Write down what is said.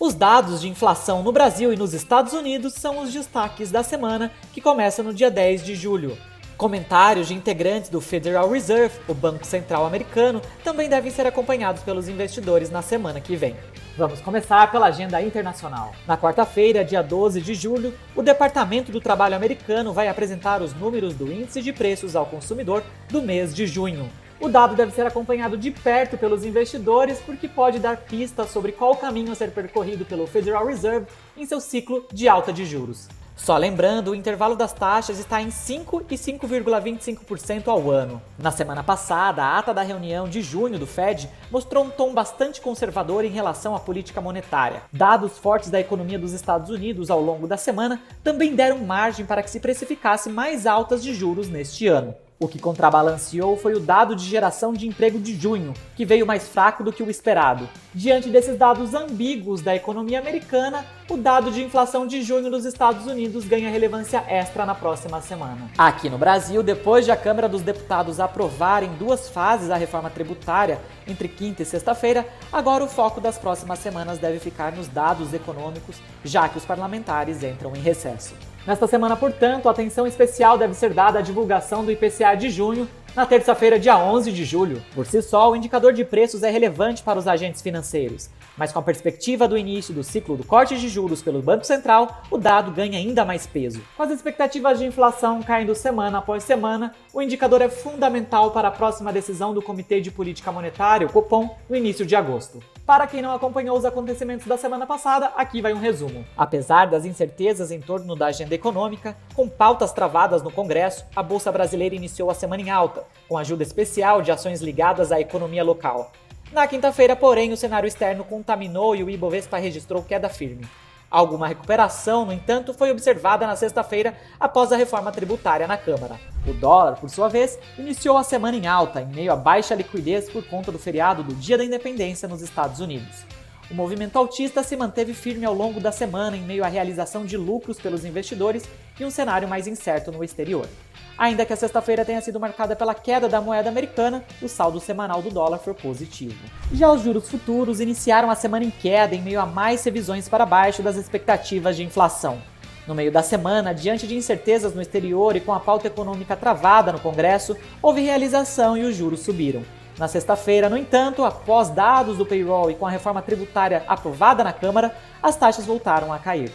Os dados de inflação no Brasil e nos Estados Unidos são os destaques da semana, que começa no dia 10 de julho. Comentários de integrantes do Federal Reserve, o Banco Central americano, também devem ser acompanhados pelos investidores na semana que vem. Vamos começar pela agenda internacional. Na quarta-feira, dia 12 de julho, o Departamento do Trabalho americano vai apresentar os números do Índice de Preços ao Consumidor do mês de junho. O dado deve ser acompanhado de perto pelos investidores porque pode dar pistas sobre qual caminho a ser percorrido pelo Federal Reserve em seu ciclo de alta de juros. Só lembrando, o intervalo das taxas está em 5% e 5,25% ao ano. Na semana passada, a ata da reunião de junho do Fed mostrou um tom bastante conservador em relação à política monetária. Dados fortes da economia dos Estados Unidos ao longo da semana também deram margem para que se precificasse mais altas de juros neste ano. O que contrabalanceou foi o dado de geração de emprego de junho, que veio mais fraco do que o esperado. Diante desses dados ambíguos da economia americana, o dado de inflação de junho dos Estados Unidos ganha relevância extra na próxima semana. Aqui no Brasil, depois de a Câmara dos Deputados aprovar em 2 fases a reforma tributária, entre quinta e sexta-feira, agora o foco das próximas semanas deve ficar nos dados econômicos, já que os parlamentares entram em recesso. Nesta semana, portanto, atenção especial deve ser dada à divulgação do IPCA de junho, na terça-feira, dia 11 de julho. Por si só, o indicador de preços é relevante para os agentes financeiros, mas com a perspectiva do início do ciclo do corte de juros pelo Banco Central, o dado ganha ainda mais peso. Com as expectativas de inflação caindo semana após semana, o indicador é fundamental para a próxima decisão do Comitê de Política Monetária, o Copom, no início de agosto. Para quem não acompanhou os acontecimentos da semana passada, aqui vai um resumo. Apesar das incertezas em torno da agenda econômica, com pautas travadas no Congresso, a Bolsa Brasileira iniciou a semana em alta, com ajuda especial de ações ligadas à economia local. Na quinta-feira, porém, o cenário externo contaminou e o Ibovespa registrou queda firme. Alguma recuperação, no entanto, foi observada na sexta-feira após a reforma tributária na Câmara. O dólar, por sua vez, iniciou a semana em alta, em meio à baixa liquidez por conta do feriado do Dia da Independência nos Estados Unidos. O movimento altista se manteve firme ao longo da semana em meio à realização de lucros pelos investidores e um cenário mais incerto no exterior. Ainda que a sexta-feira tenha sido marcada pela queda da moeda americana, o saldo semanal do dólar foi positivo. Já os juros futuros iniciaram a semana em queda em meio a mais revisões para baixo das expectativas de inflação. No meio da semana, diante de incertezas no exterior e com a pauta econômica travada no Congresso, houve realização e os juros subiram. Na sexta-feira, no entanto, após dados do payroll e com a reforma tributária aprovada na Câmara, as taxas voltaram a cair.